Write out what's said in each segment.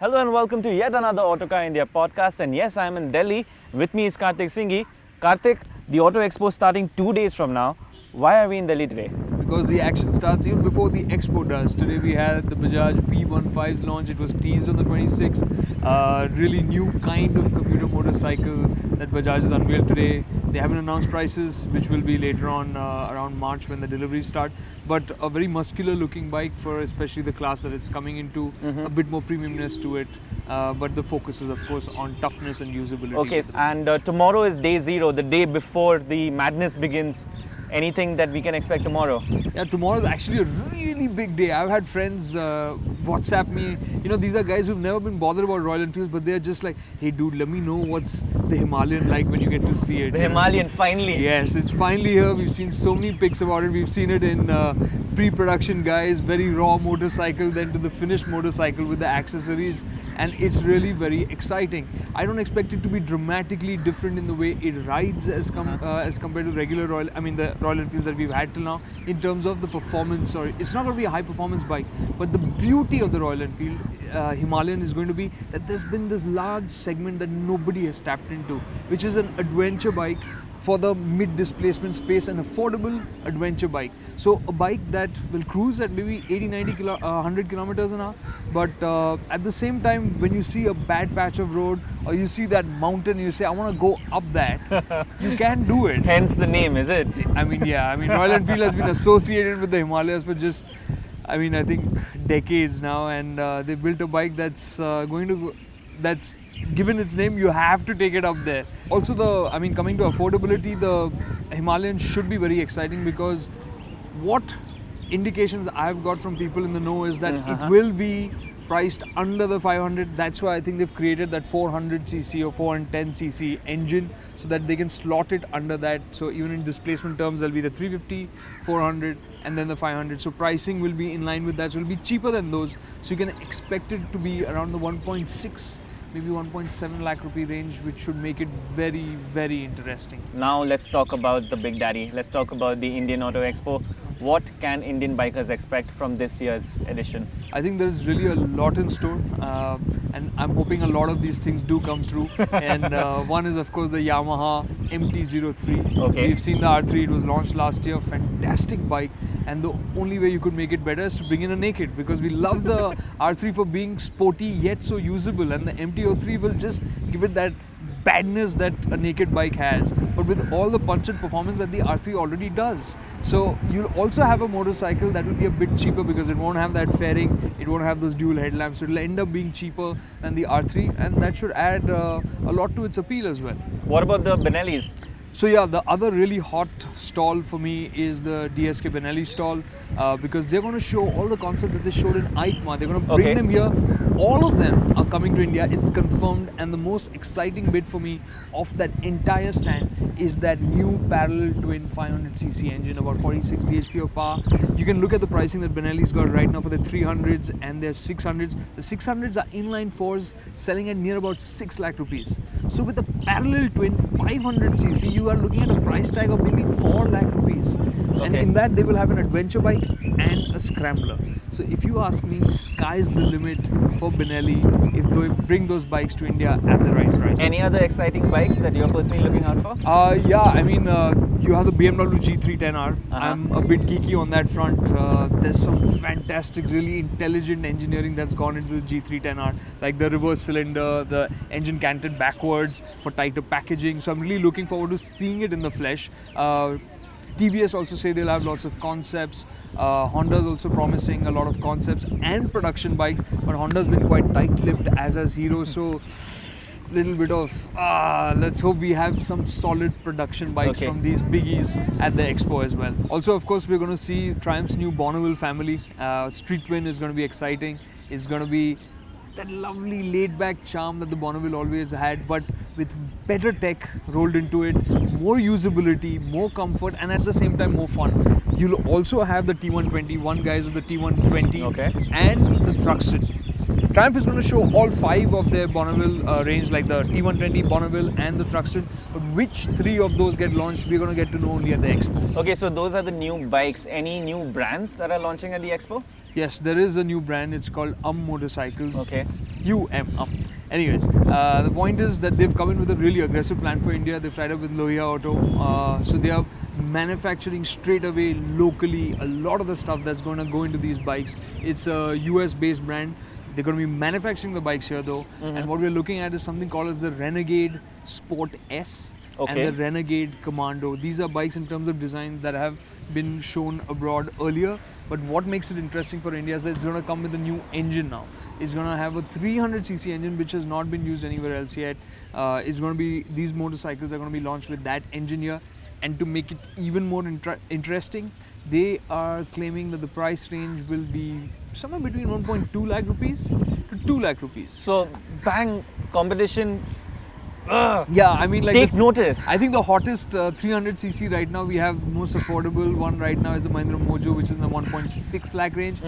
Hello and welcome to yet another Autocar India podcast. And yes, I am in Delhi. With me is Kartikeya Singhee. Kartik, the Auto Expo starting 2 days from now. Why are we in Delhi today? Because the action starts even before the expo does. Today we had the Bajaj P15 launch. It was teased on the 26th. Really new kind of commuter motorcycle that Bajaj has unveiled today. They haven't announced prices, which will be later on around March when the deliveries start. But a very muscular looking bike for especially the class that it's coming into. A bit more premiumness to it. But the focus is of course on toughness and usability. Okay, and tomorrow is day zero, the day before the madness begins. Anything that we can expect tomorrow? Yeah, tomorrow is actually a really big day. I've had friends WhatsApp me. You know, these are guys who've never been bothered about Royal Enfields, but they're just like, hey dude, let me know what's the Himalayan like when you get to see it. The Himalayan, finally. Yes, it's finally here. We've seen so many pics about it. We've seen it in pre-production guys, very raw motorcycle, then to the finished motorcycle with the accessories. And it's really very exciting. I don't expect it to be dramatically different in the way it rides as compared to regular the Royal Enfields that we've had till now in terms of the performance. Or it's not going to be a high performance bike, but the beauty of the Royal Enfield Himalayan is going to be that there's been this large segment that nobody has tapped into, which is an adventure bike for the mid-displacement space, an affordable adventure bike. So a bike that will cruise at maybe 100 kilometers an hour, but at the same time, when you see a bad patch of road or you see that mountain, you say, I want to go up that, you can do it. Hence the name, is it? Royal Enfield has been associated with the Himalayas for just, I think decades now, and they built a bike that's given its name, you have to take it up there. Also, coming to affordability, the Himalayan should be very exciting because what indications I've got from people in the know is that it will be priced under the 500. That's why I think they've created that 400cc or 410cc engine so that they can slot it under that. So even in displacement terms, there'll be the 350, 400 and then the 500. So pricing will be in line with that. So it'll be cheaper than those. So you can expect it to be around the 1.6 maybe 1.7 lakh rupee range, which should make it very, very interesting. Now let's talk about the big daddy. Let's talk about the Indian Auto Expo. What can Indian bikers expect from this year's edition? I think there's really a lot in store, and I'm hoping a lot of these things do come through. And one is of course the Yamaha MT09. Okay. We've seen the R3, it was launched last year, fantastic bike. And the only way you could make it better is to bring in a naked, because we love the R3 for being sporty yet so usable, and the MT09 will just give it that badness that a naked bike has, but with all the punch and performance that the R3 already does. So you'll also have a motorcycle that will be a bit cheaper because it won't have that fairing, it won't have those dual headlamps, so it'll end up being cheaper than the R3, and that should add a lot to its appeal as well. What about the Benellis? So yeah, the other really hot stall for me is the DSK Benelli stall, because they're going to show all the concepts that they showed in EICMA. They're going to bring them here. All of them are coming to India. It's confirmed, and the most exciting bit for me of that entire stand is that new parallel twin 500cc engine, about 46 bhp of power. You can look at the pricing that Benelli's got right now for the 300s and their 600s. The 600s are inline fours selling at near about 6 lakh rupees. So with the parallel twin 500cc, you are looking at a price tag of maybe 4 lakh rupees. And in that they will have an adventure bike and a scrambler. So if you ask me, sky's the limit for Benelli if they bring those bikes to India at the right price. Any other exciting bikes that you're personally looking out for? You have the BMW G310R. I'm a bit geeky on that front. There's some fantastic, really intelligent engineering that's gone into the G310R, like the reverse cylinder, the engine canted backwards for tighter packaging. So I'm really looking forward to seeing it in the flesh. TVS also say they'll have lots of concepts. Honda is also promising a lot of concepts and production bikes, but Honda's been quite tight-lipped, as has Hero. So little bit of let's hope we have some solid production bikes from these biggies at the expo as well. Also, of course, we're going to see Triumph's new Bonneville family. Street Twin is going to be exciting. It's going to be that lovely laid-back charm that the Bonneville always had, but with better tech rolled into it, more usability, more comfort, and at the same time more fun. You'll also have the T120, one guys of the T120 and the Thruxton. Triumph is going to show all 5 of their Bonneville range, like the T120, Bonneville and the Thruxton. But which 3 of those get launched, we're going to get to know only at the Expo. Okay, so those are the new bikes. Any new brands that are launching at the Expo? Yes, there is a new brand. It's called Motorcycles. Okay. Anyways, the point is that they've come in with a really aggressive plan for India. They've tied up with Lohia Auto. So they are manufacturing straight away locally a lot of the stuff that's going to go into these bikes. It's a US based brand. They're going to be manufacturing the bikes here though. And what we're looking at is something called as the Renegade Sport S and the Renegade Commando. These are bikes in terms of design that have been shown abroad earlier. But what makes it interesting for India is that it's going to come with a new engine now. It's going to have a 300cc engine which has not been used anywhere else yet. It's going to be, these motorcycles are going to be launched with that engine here. And to make it even more interesting, they are claiming that the price range will be somewhere between 1.2 lakh rupees to 2 lakh rupees. So, bang, competition. Yeah, I mean, like, take notice. I think the hottest 300cc right now, we have most affordable one right now is the Mahindra Mojo, which is in the 1.6 lakh range.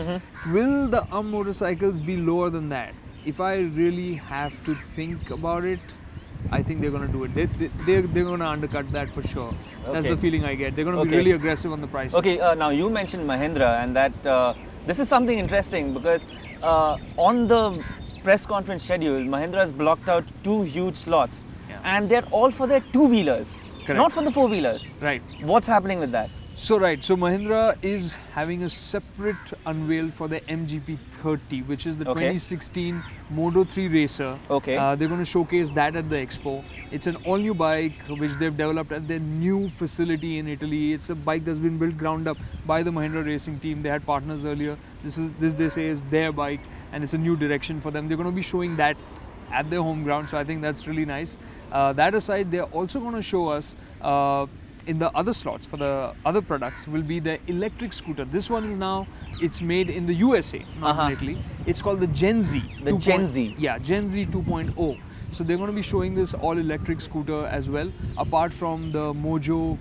Will the motorcycles be lower than that? If I really have to think about it, I think they're going to do it. They're going to undercut that for sure. That's the feeling I get. They're going to be really aggressive on the prices. Okay, now you mentioned Mahindra, and that this is something interesting because on the press conference schedule, Mahindra has blocked out 2 huge slots, and they're all for their 2-wheelers, not for the 4-wheelers. Right. What's happening with that? So Mahindra is having a separate unveil for the MGP30, which is the 2016 Moto3 racer. They're going to showcase that at the Expo. It's an all-new bike which they've developed at their new facility in Italy. It's a bike that's been built ground up by the Mahindra racing team. They had partners earlier. This they say is their bike, and it's a new direction for them. They're going to be showing that at their home ground, so I think that's really nice. That aside, they're also going to show us in the other slots for the other products will be the electric scooter. This one is now, it's made in the USA, not in Italy. It's called the Gen Z. Gen Z? Yeah, Gen Z 2.0. So they're going to be showing this all-electric scooter as well, apart from the Mojo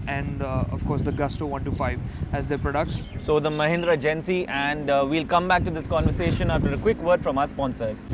and of course the Gusto 125 as their products. So the Mahindra Gen Z, and we'll come back to this conversation after a quick word from our sponsors.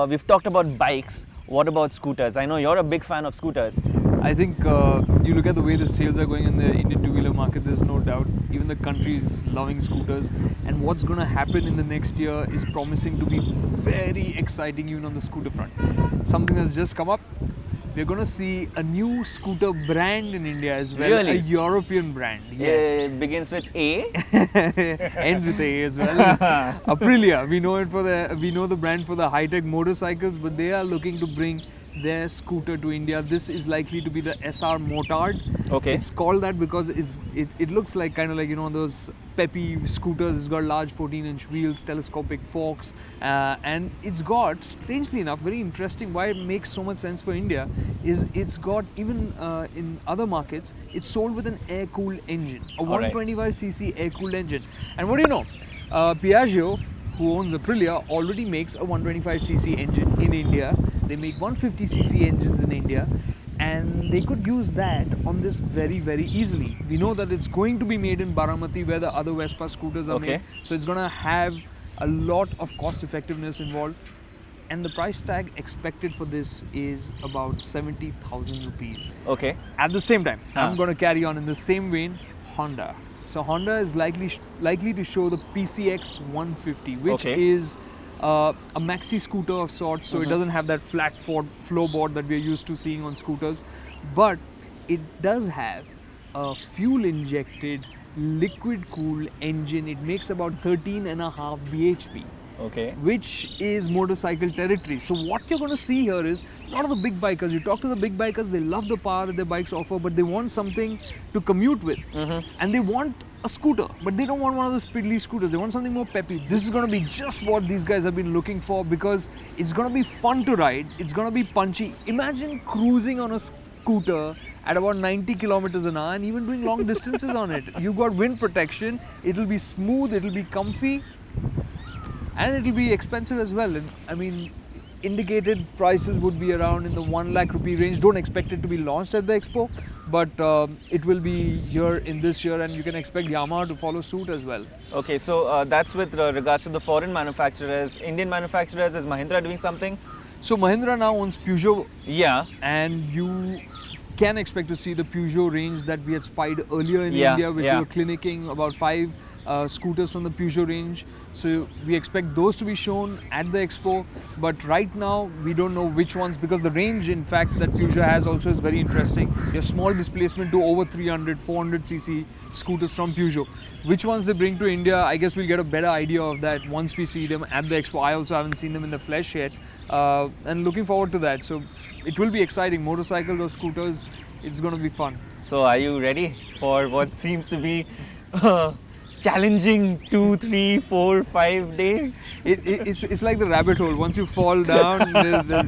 We've talked about bikes. What about scooters? I know you're a big fan of scooters. I think you look at the way the sales are going in the Indian two-wheeler market, there's no doubt. Even the country is loving scooters. And what's going to happen in the next year is promising to be very exciting even on the scooter front. Something that's just come up. We're going to see a new scooter brand in India as well. Really? A European brand. Yes. It begins with A. Ends with A as well. Aprilia. We know the brand for the high-tech motorcycles, but they are looking to bring their scooter to India. This is likely to be the SR Motard. It's called that because it looks like kind of like, you know, those peppy scooters. It's got large 14-inch wheels, telescopic forks, and it's got, strangely enough, very interesting, why it makes so much sense for India is it's got, even in other markets, it's sold with an air-cooled engine, a 125cc air-cooled engine. And what do you know? Piaggio, who owns Aprilia, already makes a 125cc engine in India. They make 150cc engines in India, and they could use that on this very, very easily. We know that it's going to be made in Baramati, where the other Vespa scooters are made. So it's going to have a lot of cost effectiveness involved. And the price tag expected for this is about 70,000 rupees. At the same time, I'm going to carry on in the same vein, Honda. So Honda is likely to show the PCX 150, which is a maxi scooter of sorts, so it doesn't have that flat floorboard that we're used to seeing on scooters, but it does have a fuel-injected, liquid-cooled engine. It makes about 13.5 bhp. Which is motorcycle territory. So what you're going to see here is a lot of the big bikers. You talk to the big bikers, they love the power that their bikes offer, but they want something to commute with, and they want a scooter, but they don't want one of those piddly scooters. They want something more peppy. This is going to be just what these guys have been looking for, because it's going to be fun to ride. It's going to be punchy. Imagine cruising on a scooter at about 90 kilometers an hour and even doing long distances on it. You've got wind protection. It'll be smooth. It'll be comfy. And it'll be expensive as well. And I mean, indicated prices would be around in the 1 lakh rupee range. Don't expect it to be launched at the expo, but it will be here in this year, and you can expect Yamaha to follow suit as well. Okay, so that's with regards to the foreign manufacturers. Indian manufacturers, is Mahindra doing something? So Mahindra now owns Peugeot. Yeah. And you can expect to see the Peugeot range that we had spied earlier in India, which were clinicking about 5 scooters from the Peugeot range. So we expect those to be shown at the expo, but right now we don't know which ones, because the range in fact that Peugeot has also is very interesting. Your small displacement to over 300, 400cc scooters from Peugeot. Which ones they bring to India, I guess we'll get a better idea of that once we see them at the expo. I also haven't seen them in the flesh yet, and looking forward to that. So it will be exciting. Motorcycles or scooters, it's going to be fun. So are you ready for what seems to be challenging 2, 3, 4, 5 days? It's like the rabbit hole. Once you fall down,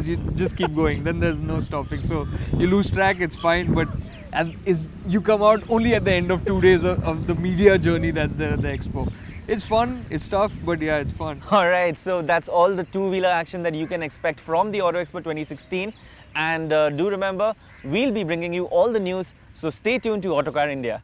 you just keep going. Then there's no stopping. So you lose track, it's fine. But you come out only at the end of 2 days of the media journey that's there at the expo. It's fun, it's tough, but yeah, it's fun. Alright, so that's all the two-wheeler action that you can expect from the Auto Expo 2016. And do remember, we'll be bringing you all the news. So stay tuned to Autocar India.